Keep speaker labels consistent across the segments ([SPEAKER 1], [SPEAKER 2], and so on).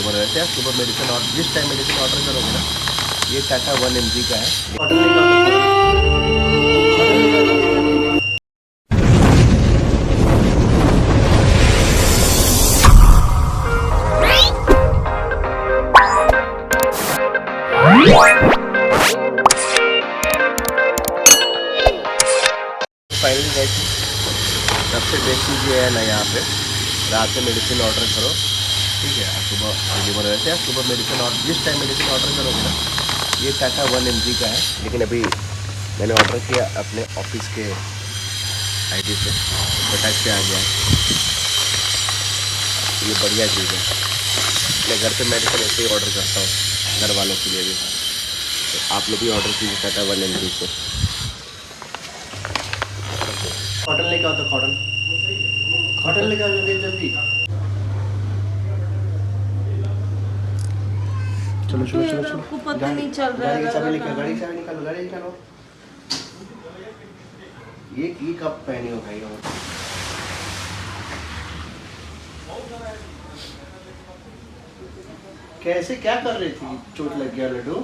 [SPEAKER 1] Deliver रहते हैं सुबह मेडिसिन। और जिस टाइम मेडिसिन ऑर्डर करोगे ना, ये टाटा 1 mg का है। फाइनली गाइस, सबसे बेस्ट चीज़ ये है ना, यहाँ पे रात में मेडिसिन ऑर्डर करो, ठीक है, सुबह डिलीवर रहते हैं। सुबह मेडिसिन और जिस टाइम मेडिसिन ऑर्डर करोगे ना, ये टाटा 1 mg का है। लेकिन अभी मैंने ऑर्डर किया अपने ऑफिस के आईडी से, फटाक से आ गया। ये बढ़िया चीज़ है। मैं घर पे मेडिसिन ऐसे ही ऑर्डर करता हूँ घर वालों के लिए भी, तो आप लोग भी ऑर्डर कीजिए टाटा 1 mg से। कॉटन लेके आओ, तो कॉटन लेके आओ जल्दी जल्दी। चलो चलो चलो चलो,
[SPEAKER 2] आपको पता नहीं चल रहा है।
[SPEAKER 1] गाड़ी की चाबी निकालो, गाड़ी निकालो। ये कब पहनी हो भाई? और कैसे, क्या कर रही थी? चोट लग गया लड्डू?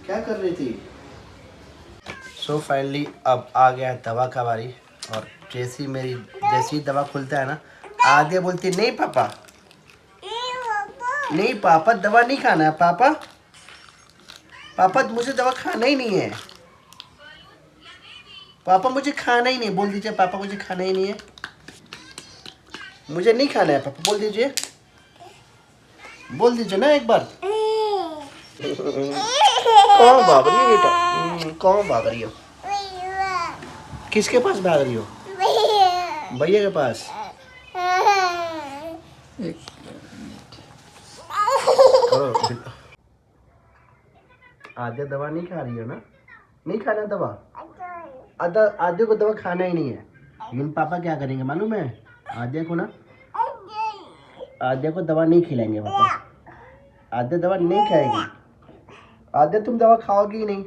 [SPEAKER 1] क्या कर रही थी? सो फाइनली अब आ गया है दवा का बारी। और जैसी दवा खुलता है ना, आधे बोलती नहीं पापा, नहीं पापा दवा नहीं खाना है पापा, पापा मुझे दवा खाना ही नहीं है, पापा मुझे खाना ही नहीं। बोल दीजिए पापा मुझे खाना ही नहीं है, मुझे नहीं खाना है पापा, बोल दीजिए, बोल दीजिए ना एक बार। कौन भाग रही है बेटा? कौन भाग रही हो? किसके पास भाग रही हो? भैया के पास। आधे दवा नहीं खा रही हो ना? नहीं खाना दवा? आधे को दवा खाना ही नहीं है। लेकिन पापा क्या करेंगे मालूम है? आधे को ना, आधे को दवा नहीं खिलाएंगे पापा। आधे दवा नहीं खाएगी, आधे तुम दवा खाओगी ही नहीं।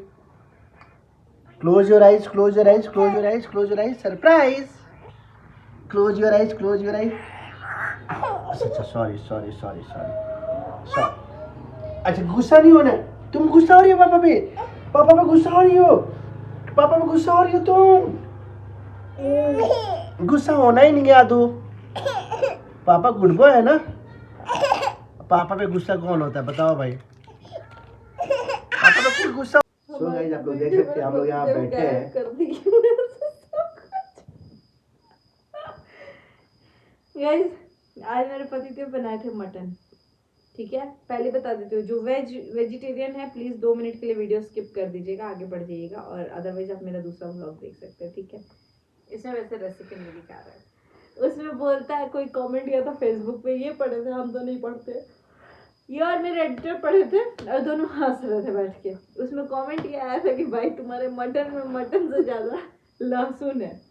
[SPEAKER 1] Close your eyes, close your eyes, close your eyes, close your eyes, surprise. Close your eyes, close your eyes. अच्छा सॉरी सॉरी सॉरी सॉरी। अच्छा गुस्सा नहीं होना, तुम गुस्सा हो रही हो पापा पे, पापा पे गुस्सा हो रही हो, पापा पे गुस्सा हो रही हो तुम। गुस्सा होना ही नहीं है आदू, पापा गुड बॉय है ना। पापा पे गुस्सा कौन होता है बताओ भाई? पापा पे कोई गुस्सा। सो गाइस, आप लोग देख सकते हैं, हम लोग यहाँ बैठे हैं।
[SPEAKER 2] गाइस, आज मेरे पति देव बनाए थे मटन। ठीक है, पहले बता देती हूँ, जो वेजिटेरियन है प्लीज 2 मिनट के लिए वीडियो स्किप कर दीजिएगा, आगे बढ़ जाइएगा, और अदरवाइज आप मेरा दूसरा व्लॉग देख सकते हैं। ठीक है, इसमें वैसे रेसिपी नहीं दिखा रहा है। उसमें बोलता है, कोई कमेंट किया था फेसबुक पे, ये पढ़े थे, हम तो नहीं पढ़ते, ये और मेरे एडिटर पढ़े थे, और दोनों हंस रहे थे बैठ के। उसमें कमेंट ये आया था कि भाई तुम्हारे मटन में मटन से ज्यादा लहसुन है।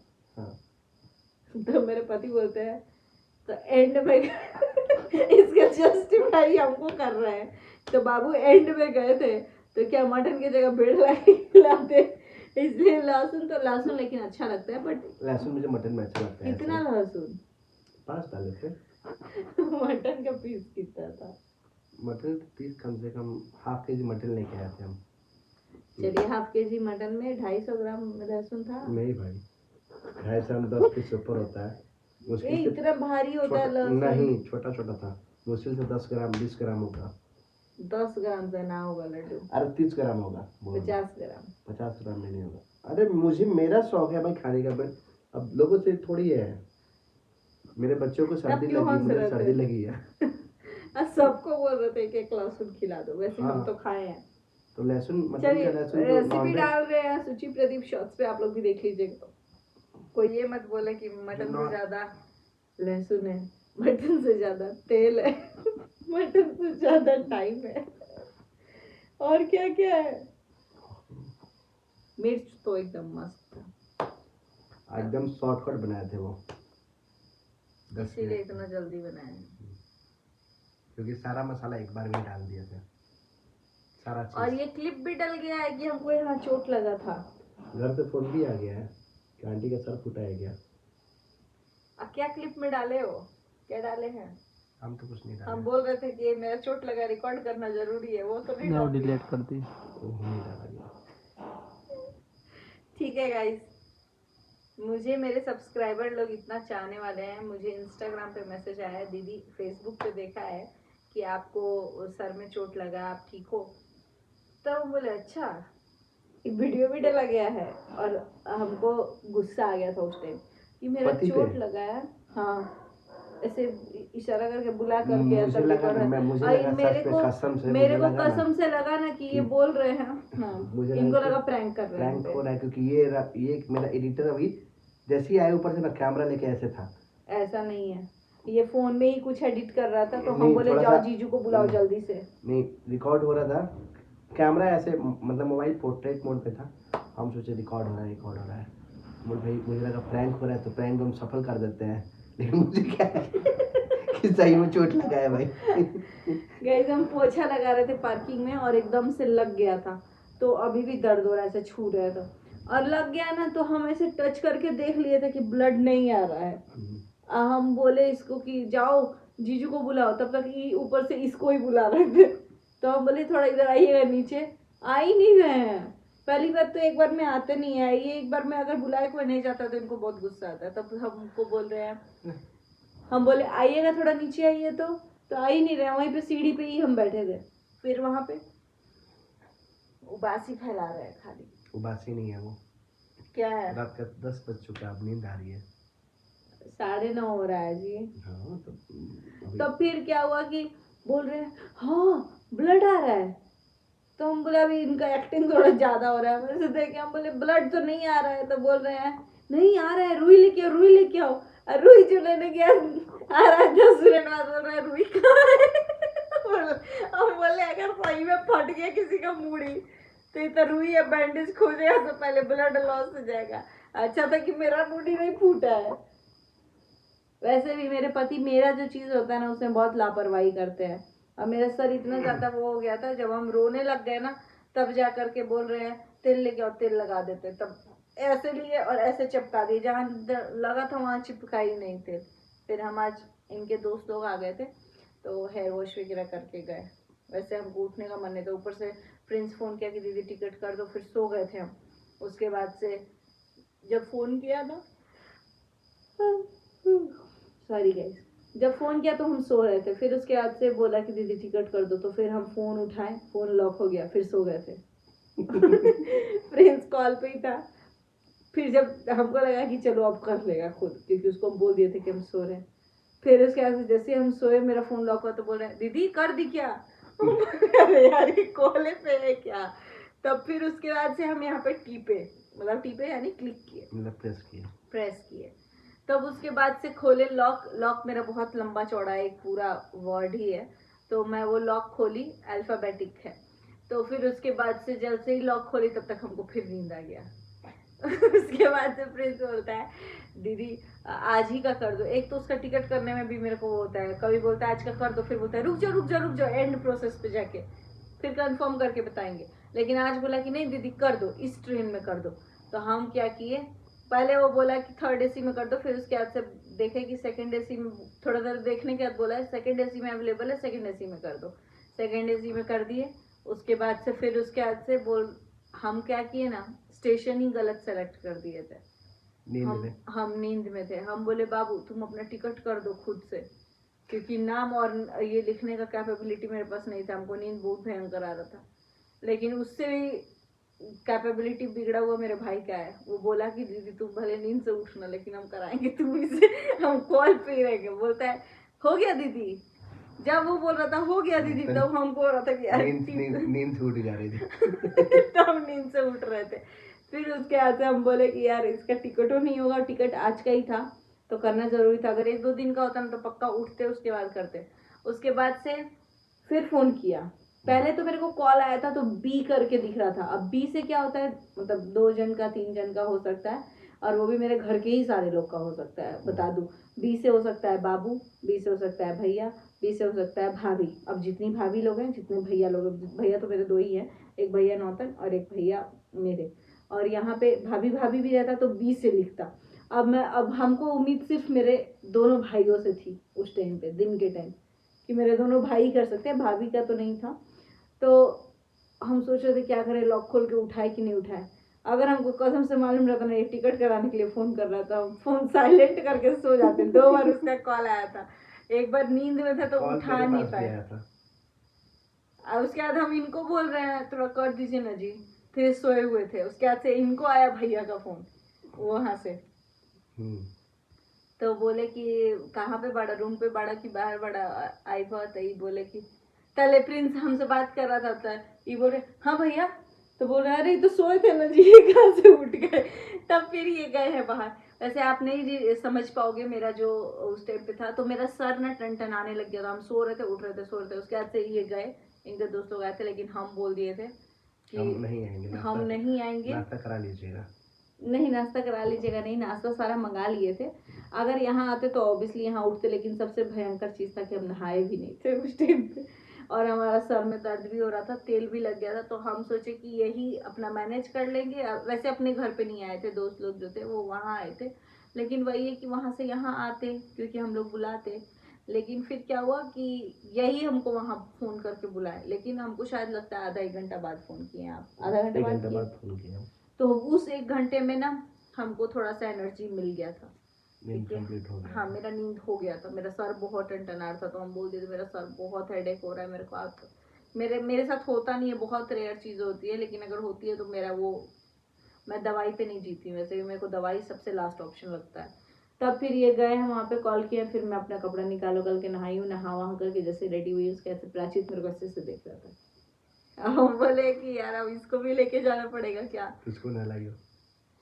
[SPEAKER 2] तो मेरे पति बोलते हैं, तो एंड में इसका जस्टिफाई हमको कर रहे हैं। तो बाबू एंड में गए थे तो क्या मटन की जगह भेड़ लाते, इसलिए लहसुन, तो लहसुन लेकिन अच्छा लगता है, बट
[SPEAKER 1] लहसुन मुझे मटन में अच्छा लगता है।
[SPEAKER 2] कितना लहसुन?
[SPEAKER 1] 5 डाले थे।
[SPEAKER 2] मटन का पीस कितना था?
[SPEAKER 1] मटन पीस कम से कम ½ kg मटन लेके आए थे हम।
[SPEAKER 2] चलिए, ½ kg मटन में 250 ग्राम लहसुन था।
[SPEAKER 1] नहीं भाई, 250 ग्राम 10 पीस ऊपर होता है।
[SPEAKER 2] ये इतना भारी होता है लहसुन?
[SPEAKER 1] नहीं, छोटा छोटा था, मुश्किल से 10 ग्राम 20 ग्राम होगा।
[SPEAKER 2] 10 ग्राम से ना होगा लड्डू।
[SPEAKER 1] अरे 30 ग्राम होगा।
[SPEAKER 2] 50 ग्राम।
[SPEAKER 1] 50 ग्राम में नहीं होगा। अरे मुझे, मेरा शौक है भाई खाने का, बट अब लोगों से थोड़ी है। मेरे बच्चों को सर्दी लगी, मुझे सर्दी लगी है।
[SPEAKER 2] सबको बोल रहे थे कि एक लहसुन खिला दो, वैसे हम तो खाए हैं।
[SPEAKER 1] तो लहसुन, मटन का लहसुन
[SPEAKER 2] रेसिपी डाल रहे हैं सुचि प्रदीप शॉर्ट्स पे, आप लोग भी देख लीजिएगा। कोई ये मत बोले कि मटन से ज्यादा लहसुन है, मटन से ज्यादा तेल है, मटन से ज्यादा टाइम है, और क्या क्या है। मिर्च तो एकदम मस्त था,
[SPEAKER 1] एकदम शॉर्टकट बनाए थे वो,
[SPEAKER 2] इसीलिए इतना जल्दी बनाया,
[SPEAKER 1] क्योंकि सारा मसाला एक बार में डाल दिया था सारा चीज।
[SPEAKER 2] और ये क्लिप भी डल गया है कि हमको यहाँ चोट लगा था।
[SPEAKER 1] घर पे फोन भी आ गया है कि आंटी का सर फुटाया गया।
[SPEAKER 2] क्या क्लिप में डाले हो, क्या डाले हैं?
[SPEAKER 1] हम तो कुछ नहीं
[SPEAKER 2] हम
[SPEAKER 1] डाले।
[SPEAKER 2] बोल रहे थे कि मेरा चोट लगा, रिकॉर्ड करना जरूरी है, वो तो नहीं
[SPEAKER 3] वो
[SPEAKER 2] डाल दिया।
[SPEAKER 3] डिलीट कर दी।
[SPEAKER 1] वो नहीं डाला गया।
[SPEAKER 2] ठीक है गाइस, मुझे मेरे सब्सक्राइबर लोग इतना चाहने वाले हैं, मुझे इंस्टाग्राम पे मैसेज आया है, दीदी फेसबुक पे देखा है कि आपको सर में चोट लगा, आप ठीक हो? तो बोले अच्छा, एक वीडियो भी डाला गया है और हमको गुस्सा आ गया था उस टाइम कि मेरा
[SPEAKER 1] पति पे?
[SPEAKER 2] चोट लगा है। हाँ, ऐसे इशारा करके बुला करके ऐसा
[SPEAKER 1] मुझे लगा
[SPEAKER 2] कर
[SPEAKER 1] ना, मुझे
[SPEAKER 2] और
[SPEAKER 1] लगा
[SPEAKER 2] मेरे
[SPEAKER 1] सच में
[SPEAKER 2] को
[SPEAKER 1] कसम से
[SPEAKER 2] मेरे
[SPEAKER 1] मुझे
[SPEAKER 2] को
[SPEAKER 1] लगा ना
[SPEAKER 2] कसम से लगा ना कि ये
[SPEAKER 1] कि-
[SPEAKER 2] बोल रहे हैं। हाँ,
[SPEAKER 1] मुझे
[SPEAKER 2] इनको
[SPEAKER 1] कि
[SPEAKER 2] लगा प्रैंक कर रहे हैं हम
[SPEAKER 1] प्रैंक हो
[SPEAKER 2] पे।
[SPEAKER 1] रहा है, क्योंकि ये मेरा एडिटर अभी जैसे ही आया ऊपर से ना कैमरा लेके ऐसे था।
[SPEAKER 2] ऐसा नहीं है, ये फोन में ही कुछ एडिट कर रहा था, तो हम
[SPEAKER 1] नहीं,
[SPEAKER 2] बोले
[SPEAKER 1] थोड़ा
[SPEAKER 2] जाओ
[SPEAKER 1] सा-
[SPEAKER 2] जीजू को बुलाओ जल्दी से।
[SPEAKER 1] नहीं, रिकॉर्ड हो रहा था, कैमरा ऐसे मतलब मोबाइल पोर्ट्रेट मोड पे था। हम सोचे रिकॉर्ड हो रहा है, रिकॉर्ड हो रहा है। बोल भाई मुझे लगा प्रैंक हो रहा है, तो प्रैंक हम सफल कर देते हैं, लेकिन मुझे क्या है कि सही में चोट लगा है भाई।
[SPEAKER 2] गाइस हम पोछा लगा रहे थे पार्किंग में और एकदम से लग गया था, तो अभी भी दर्द हो रहा है, ऐसे छू रहा था और लग गया ना, तो हम ऐसे टच करके देख लिए थे कि ब्लड नहीं आ रहा है। हम बोले इसको कि जाओ जीजू को बुलाओ, तब तक ये ऊपर से इसको ही बुला रहे थे। तो हम बोले थोड़ा इधर आइएगा नीचे, आ ही नहीं रहे हैं। पहली बार तो एक बार में आते नहीं है, ये एक बार में अगर बुलाए कोई नहीं जाता तो इनको बहुत गुस्सा आता है। तब हमको बोल रहे हैं, हम बोले आइएगा थोड़ा नीचे आइए, तो आ ही नहीं रहे। वहीं पे सीढ़ी पे ही हम बैठे थे, फिर वहां पे उबासी फैला रहे हैं खाली।
[SPEAKER 1] उबासी नहीं है वो,
[SPEAKER 2] क्या है?
[SPEAKER 1] रात का 10 बज चुका है, अब नींद आ रही है।
[SPEAKER 2] 9:30 हो रहा है जी।
[SPEAKER 1] हाँ तो
[SPEAKER 2] तब फिर क्या हुआ कि बोल रहे हैं हाँ ब्लड आ रहा है, तो हम बोले अभी इनका एक्टिंग थोड़ा ज्यादा हो रहा है। वैसे देखे हम बोले ब्लड तो नहीं आ रहा है, तो बोल रहे हैं नहीं आ रहा है, रुई लेके आओ, रुई लेके आओ। और रुई जो लेने गया आ रहा है 10 मिनट बाद, बोल रहा है रुई कहाँ है? हम बोले अगर सही में फट गया किसी का मूड़ी तो इतना रुई या बैंडेज खोजेगा तो पहले ब्लड लॉस हो जाएगा। अच्छा था कि मेरा मूड़ी नहीं फूटा है। वैसे भी मेरे पति मेरा जो चीज होता है ना उसमें बहुत लापरवाही करते हैं, और मेरा सर इतना ज्यादा वो हो गया था, जब हम रोने लग गए ना तब जा करके बोल रहे हैं तेल लेके आओ, तेल लगा देते। तब ऐसे लिए और ऐसे चिपका दिए, जहाँ लगा था वहां चिपका ही नहीं तेल। फिर हम आज इनके दोस्त लोग आ गए थे तो हेयर वॉश वगैरह करके गए। वैसे हमको उठने का मन नहीं था, ऊपर से प्रिंस फोन किया कि दीदी टिकट कर दो, फिर सो गए थे हम। उसके बाद से जब फोन किया ना, सॉरी गाइस, जब फोन किया तो हम सो रहे थे, फिर उसके बाद से बोला कि दीदी टिकट कर दो, तो फिर हम फोन उठाए, फोन लॉक हो गया, फिर सो गए थे। प्रिंस कॉल पे ही था। फिर जब हमको लगा कि चलो अब कर लेगा खुद, क्योंकि उसको हम बोल दिए थे कि हम सो रहे हैं। फिर उसके बाद से जैसे हम सोए मेरा फोन लॉक हुआ तो बोल रहे हैं दीदी कर दी क्या? अरे यार ये कॉल पे है क्या? तब फिर उसके बाद से हम यहाँ पे टीपे, मतलब टीपे यानी क्लिक किए,
[SPEAKER 1] मतलब
[SPEAKER 2] प्रेस किए। तब उसके बाद से खोले लॉक। लॉक मेरा बहुत लंबा चौड़ा है, एक पूरा वर्ड ही है, तो मैं वो लॉक खोली, अल्फाबेटिक है। तो फिर उसके बाद से जैसे ही लॉक खोली तब तक हमको फिर नींद आ गया। उसके बाद से प्रिंस बोलता है दीदी आज ही का कर दो। एक तो उसका टिकट करने में भी मेरे को वो होता है, कभी बोलता है आज का कर दो, फिर बोलता है रुक जाओ रुक जाओ रुक जाओ, एंड प्रोसेस पे जाके फिर कंफर्म करके बताएंगे। लेकिन आज बोला कि नहीं दीदी कर दो, इस ट्रेन में कर दो। तो हम क्या किए, पहले वो बोला कि 3rd AC में कर दो, फिर उसके बाद से देखे कि 2nd AC में, थोड़ा देर देखने के बाद बोला है 2nd AC में अवेलेबल है, 2nd AC में कर दो। 2nd AC में कर दिए। उसके बाद से फिर उसके बाद से बोल, हम क्या किए ना, स्टेशन ही गलत सेलेक्ट कर दिए थे। हम नींद में थे। हम बोले बाबू तुम अपना टिकट कर दो खुद से, क्योंकि नाम और ये लिखने का कैपेबिलिटी मेरे पास नहीं था, हमको नींद बहुत भयंकर आ रहा था। लेकिन उससे भी कैपेबिलिटी बिगड़ा हुआ मेरे भाई का है, वो बोला कि दीदी तुम भले नींद से उठना लेकिन हम कराएंगे तुम इसे, हम कॉल पे ही रहेंगे। बोलता है हो गया दीदी, जब वो बोल रहा था हो गया दीदी तब हमको हो रहा था कि यार
[SPEAKER 1] नींद छूट जा रही थी।
[SPEAKER 2] तो हम नींद से उठ रहे थे। फिर उसके बाद से हम बोले कि यार इसका टिकटों नहीं होगा, टिकट आज का ही था तो करना जरूरी था, अगर 1-2 दिन का होता ना तो पक्का उठते उसके बाद करते। उसके बाद से फिर फोन किया। पहले तो मेरे को कॉल आया था तो बी करके दिख रहा था। अब बी से क्या होता है, मतलब 2 जन का 3 जन का हो सकता है, और वो भी मेरे घर के ही सारे लोग का हो सकता है, बता दूं। बी से हो सकता है बाबू, बी से हो सकता है भैया, बी से हो सकता है भाभी। अब जितनी भाभी लोग हैं जितने भैया लोग हैं, भैया तो मेरे 2 ही हैं, एक भैया नौतन और एक भैया मेरे, और यहाँ पे भाभी भाभी भी रहता तो बी से लिखता। अब हमको उम्मीद सिर्फ मेरे दोनों भाइयों से थी उस टाइम पे, दिन के टाइम, कि मेरे दोनों भाई कर सकते हैं, भाभी का तो नहीं था। तो हम सोच रहे थे क्या करें, लॉक खोल के उठाए कि नहीं उठाए। अगर हमको कसम से मालूम रहता ना ये टिकट कराने के लिए फ़ोन कर रहा था, फोन साइलेंट करके सो जाते। 2 बार उसका कॉल आया था, एक बार नींद में था तो
[SPEAKER 1] कॉल
[SPEAKER 2] उठा
[SPEAKER 1] मेरे
[SPEAKER 2] नहीं
[SPEAKER 1] पास भी
[SPEAKER 2] पाए।
[SPEAKER 1] आया था।
[SPEAKER 2] और उसके बाद हम इनको बोल रहे हैं थोड़ा कर दीजिए ना जी, फिर सोए हुए थे। उसके बाद से इनको आया भैया का फ़ोन वहाँ से, तो बोले कि कहाँ पे बाड़ा, रूम पे बाड़ा कि बाहर बाड़ा। आई बात आई, बोले कि तले प्रिंस हमसे बात कर रहा था, ये बोले हाँ भैया, तो बोल रहे अरे ये तो सोए थे ना जी, ये कहाँ से उठ गए। तब फिर ये गए हैं बाहर। वैसे आप नहीं समझ पाओगे मेरा जो उस टाइम पे था, तो मेरा सर ना टनटनाने लग गया था। हम सो रहे थे, उठ रहे थे, सो रहे थे। उसके बाद से ये गए, इनके दोस्त लोग आए थे, लेकिन हम बोल दिए थे कि
[SPEAKER 1] हम नहीं आएंगे,
[SPEAKER 2] हम नहीं आएंगे,
[SPEAKER 1] नाश्ता करा लीजिएगा।
[SPEAKER 2] नहीं नाश्ता करा लीजिएगा, नहीं नाश्ता सारा मंगा लिए थे। अगर यहाँ आते तो ऑब्वियसली यहाँ उठते, लेकिन सबसे भयंकर चीज़ था कि हम नहाए भी नहीं थे उस टाइम पे, और हमारा सर में दर्द भी हो रहा था, तेल भी लग गया था। तो हम सोचे कि यही अपना मैनेज कर लेंगे। वैसे अपने घर पे नहीं आए थे, दोस्त लोग जो थे वो वहाँ आए थे, लेकिन वही है कि वहाँ से यहाँ आते क्योंकि हम लोग बुलाते। लेकिन फिर क्या हुआ कि यही हमको वहाँ फ़ोन करके बुलाए, लेकिन हमको शायद लगता है आधा एक घंटा बाद फ़ोन किए आप, आधा घंटा बाद किए।
[SPEAKER 1] फ़ोन किया।
[SPEAKER 2] तो उस 1 घंटे में ना हमको थोड़ा सा एनर्जी मिल गया था,
[SPEAKER 1] नींद कंप्लीट हो गया।
[SPEAKER 2] हाँ मेरा नींद हो गया था। मेरा सर बहुत टनटना रहा था, तो हम बोल दिए थे मेरा सर बहुत हेडेक हो रहा है मेरे को। आप मेरे साथ होता नहीं है, बहुत रेयर चीज़ होती है, लेकिन अगर होती है तो मेरा वो, मैं दवाई पे नहीं जीती हूँ। वैसे भी मेरे को दवाई सबसे लास्ट ऑप्शन लगता है। तब फिर ये गए हैं वहाँ पे, कॉल किया, फिर मैं अपना कपड़ा निकालो कल के नहाई हूँ, नहा वहाँ करके जैसे रेडी हुई, उसके ऐसे प्राचित मेरे को ऐसे से देख रहा था। हम बोले कि यार अब इसको भी लेके जाना पड़ेगा क्या।
[SPEAKER 1] उसको ना लाइयो।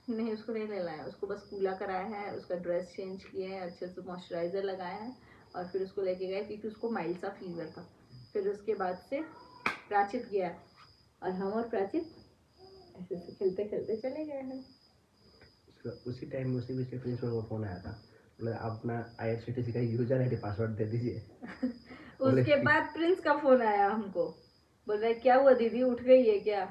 [SPEAKER 2] नहीं उसको नहीं नहलाया, उसको बस कूला कराया है, उसका ड्रेस चेंज किए हैं, अच्छे से मॉइस्चराइज़र लगाया है, और फिर उसको लेके गए क्योंकि उसको माइल्ड सा फीवर था। फिर उसके बाद से प्राचित गया, और हम और प्राचित ऐसे ऐसे खेलते खेलते चले गए हैं।
[SPEAKER 1] उसी टाइम में उसी बीच में प्रिंसिपल को फोन आया था, बोले आप अपना IRCTC का यूजर आईडी पासवर्ड दे दीजिए।
[SPEAKER 2] उसके बाद प्रिंस का फोन आया हमको, बोल रहा है क्या हुआ दीदी, उठ गई है क्या।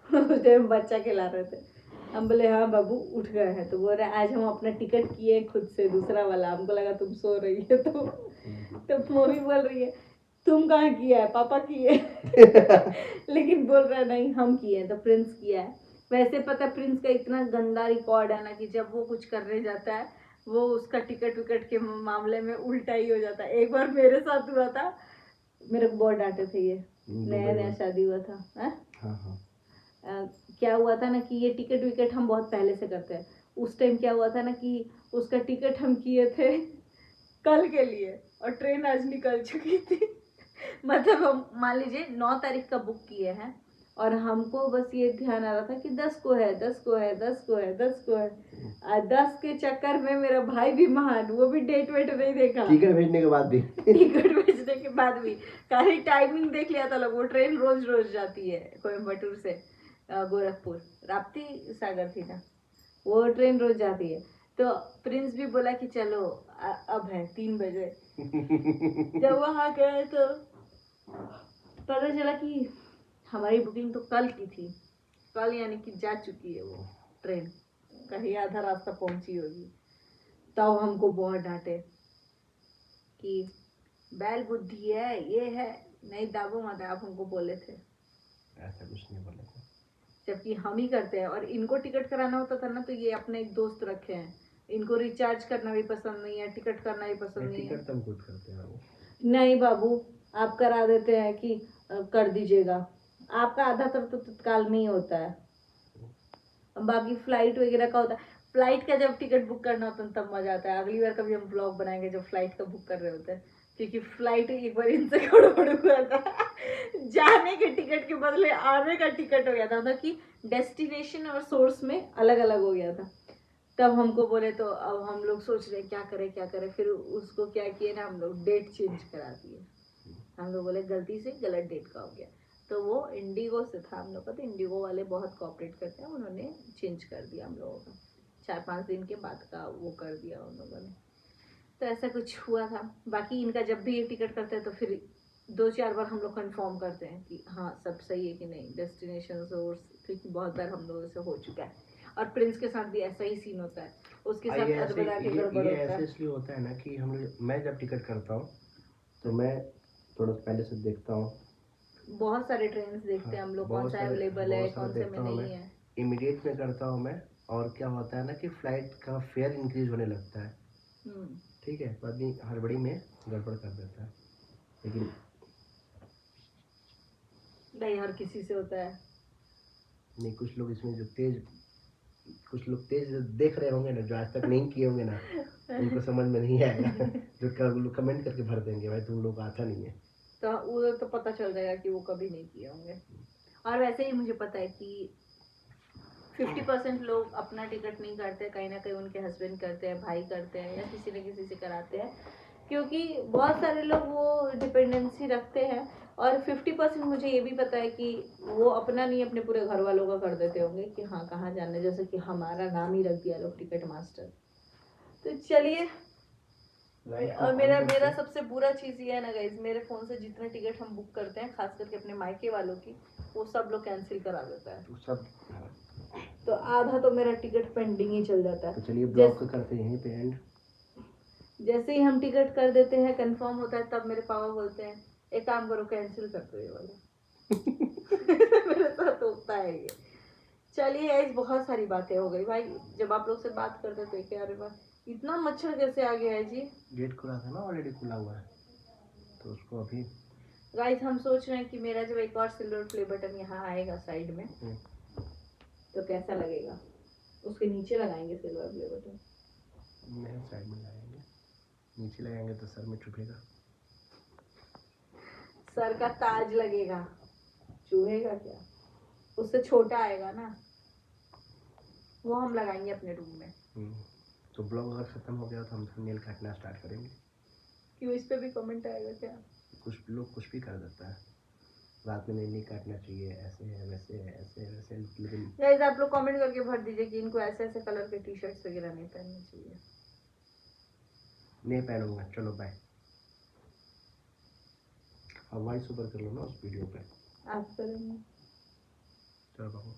[SPEAKER 2] उस टाइम बच्चा खिला रहे थे। हम बोले हाँ बाबू उठ गए हैं। तो बोल रहे आज हम अपना टिकट किए खुद से, दूसरा वाला। हमको लगा तुम सो रही है, तो मम्मी बोल रही है तुम कहाँ किया है, पापा किए। लेकिन बोल रहा है नहीं हम किए, तो प्रिंस किया है। वैसे पता प्रिंस का इतना गंदा रिकॉर्ड है ना कि जब वो कुछ करने जाता है, वो उसका टिकट विकट के मामले में उल्टा ही हो जाता है। एक बार मेरे साथ हुआ था, मेरे को बहुत डांटे थे ये, नया नया शादी हुआ था। हाँ? क्या हुआ था ना कि ये टिकट विकेट हम बहुत पहले से करते हैं। उस टाइम क्या हुआ था ना कि उसका टिकट हम किए थे कल के लिए, और ट्रेन आज निकल चुकी थी। मतलब हम मान लीजिए 9 तारीख का बुक किए हैं, और हमको बस ये ध्यान आ रहा था कि 10 को है, 10 को है, 10 को है, 10 को है। 10 के चक्कर में मेरा भाई भी महान, वो भी डेट वेट नहीं देखा,
[SPEAKER 1] टिकट भेजने के बाद भी।
[SPEAKER 2] टिकट भेजने के बाद भी खाली टाइमिंग देख लिया था लोग। वो ट्रेन रोज रोज जाती है कोयम्बटूर से गोरखपुर, राप्ती सागर थी ना, वो ट्रेन रोज जाती है। तो प्रिंस भी बोला कि चलो अब है 3 बजे। जब वहाँ गए तो पता चला कि हमारी बुकिंग तो कल की थी, कल यानी कि जा चुकी है वो ट्रेन, कहीं आधा रास्ता पहुंची होगी। तब हमको बहुत डांटे कि बैल बुद्धि है, ये है, नहीं दाबो मत, आप हमको बोले थे।
[SPEAKER 1] ऐसा कुछ नहीं बोले थे,
[SPEAKER 2] जबकि हम ही करते हैं। और इनको टिकट कराना होता था ना, तो ये अपने एक दोस्त रखे हैं, इनको रिचार्ज करना भी पसंद नहीं है, टिकट करना भी पसंद नहीं है।
[SPEAKER 1] टिकट तो हम खुद करते हैं।
[SPEAKER 2] नहीं बाबू आप करा देते हैं कि कर दीजिएगा, आपका आधा तो तत्काल में ही होता है, बाकी फ्लाइट वगैरह का होता है। फ्लाइट का जब टिकट बुक करना होता है तब मजा आता है। अगली बार कभी हम ब्लॉग बनाएंगे जब फ्लाइट का बुक कर रहे होते हैं, क्योंकि फ्लाइट एक बार इनसे गड़बड़ हुआ था। जाने के टिकट के बदले आने का टिकट हो गया था, मतलब कि डेस्टिनेशन और सोर्स में अलग अलग हो गया था। तब हमको बोले, तो अब हम लोग सोच रहे क्या करें क्या करें। फिर उसको क्या किए ना, हम लोग डेट चेंज करा दिए। हम लोग बोले गलती से गलत डेट का हो गया, तो वो इंडिगो से था हम लोग का, तो इंडिगो वाले बहुत कोऑपरेट करते हैं, उन्होंने चेंज कर दिया हम लोगों का, 4-5 दिन के बाद का वो कर दिया उन लोगों ने। तो ऐसा कुछ हुआ था। बाकी इनका जब भी ये टिकट करते हैं तो फिर 2-4 बार हम लोग कंफर्म करते हैं कि हाँ सब सही है कि नहीं, डेस्टिनेशन सोर्स, क्योंकि बहुत बार हम लोगों से हो चुका है। और प्रिंस के साथ भी ऐसा ही सीन होता है, उसके साथ
[SPEAKER 1] ये ऐसे
[SPEAKER 2] अदबदा के गड़बड़
[SPEAKER 1] ये
[SPEAKER 2] होता
[SPEAKER 1] ऐसे
[SPEAKER 2] है।
[SPEAKER 1] इसलिए होता है ना कि हम लोग, मैं जब टिकट करता हूँ तो मैं थोड़ा पहले से देखता हूँ।
[SPEAKER 2] बहुत सारे ट्रेन्स देखते
[SPEAKER 1] हाँ,
[SPEAKER 2] हैं हम लोग, कौन सा अवेलेबल है, कौन से में
[SPEAKER 1] देखता हूँ
[SPEAKER 2] नहीं
[SPEAKER 1] मैं,
[SPEAKER 2] है।
[SPEAKER 1] इमीडिएट में करता हूँ मैं। और क्या होता है ना कि फ्लाइट का फेयर इंक्रीज होने लगता है,
[SPEAKER 2] हम्म।
[SPEAKER 1] ठीक है, तो आदमी हड़बड़ी में गड़बड़ कर देता है। लेकिन
[SPEAKER 2] नहीं, हर किसी से होता है।
[SPEAKER 1] नहीं, कुछ लोग इसमें जो तेज, कुछ लोग तेज देख रहे होंगे ना, जो आज तक नहीं किए होंगे ना, उनको समझ में नहीं आएगा। जो कमेंट करके भर देंगे भाई तुम लोग आता नहीं है।
[SPEAKER 2] तो उधर तो पता चल जाएगा कि वो कभी नहीं किए होंगे। और वैसे ही मुझे पता है कि 50% लोग अपना टिकट नहीं करते, कहीं ना कहीं उनके हस्बैंड करते हैं, भाई करते हैं, या किसी न किसी से कराते हैं, क्योंकि बहुत सारे लोग वो डिपेंडेंसी रखते हैं। और 50% मुझे ये भी पता है कि वो अपना नहीं, अपने पूरे घर वालों का कर देते होंगे कि हाँ कहाँ जाना है, जैसे कि हमारा नाम ही रख दिया लोग टिकट मास्टर। तो चलिए, और मेरा मेरा सबसे बुरा चीज़ ये है ना गाइज, मेरे फ़ोन से जितने टिकट हम बुक करते हैं, खास करके अपने मायके वालों की, वो सब लोग कैंसिल करा देता है।
[SPEAKER 1] तो सब,
[SPEAKER 2] तो आधा तो मेरा टिकट पेंडिंग ही चल जाता
[SPEAKER 1] तो
[SPEAKER 2] है।
[SPEAKER 1] चलिए ब्लॉग को करते हैं यहीं पे एंड।
[SPEAKER 2] जैसे ही हम टिकट कर देते हैं, कंफर्म होता है, तब मेरे पापा बोलते हैं एक काम करो, कैंसिल कर दो ये वाला। मेरे साथ होता है ये। चलिए गाइस, बहुत सारी बातें हो गई भाई, जब आप लोग से बात करते तो क्या, अरे वाह, इतना मच्छर कैसे आ गया है जी।
[SPEAKER 1] गेट खुला था ना, ऑलरेडी खुला हुआ है, तो उसको अभी
[SPEAKER 2] गाइस हम सोच रहे हैं कि मेरा जब एक और सिल्वर प्ले बटन यहाँ आएगा साइड में, तो कैसा लगेगा। उसके नीचे लगाएंगे सिल्वर प्ले बटन।
[SPEAKER 1] मैं साइड में लगाएंगे, नीचे लगाएंगे तो सर में चुभेगा।
[SPEAKER 2] सर का ताज लगेगा, चूहेगा क्या, उससे छोटा आएगा ना, वो हम लगाएंगे अपने रूम में।
[SPEAKER 1] तो ब्लॉग अगर ख़त्म हो गया तो हम थंबनेल काटना स्टार्ट करेंगे।
[SPEAKER 2] क्यों, इस पे भी कमेंट आएगा क्या?
[SPEAKER 1] कुछ लोग कुछ भी कर देता है, रात में नहीं काटना चाहिए, ऐसे है वैसे है, ऐसे है वैसे है, लेकिन
[SPEAKER 2] गाइस आप लोग कमेंट करके भर दीजिए कि इनको ऐसे ऐसे कलर के टी शर्ट्स वगैरह नहीं पहनने चाहिए।
[SPEAKER 1] नहीं पहनूंगा। चलो बाय। अब वॉइस ओवर कर लो ना उस वीडियो पे।
[SPEAKER 2] आप करेंगे।
[SPEAKER 1] चलो बाबू।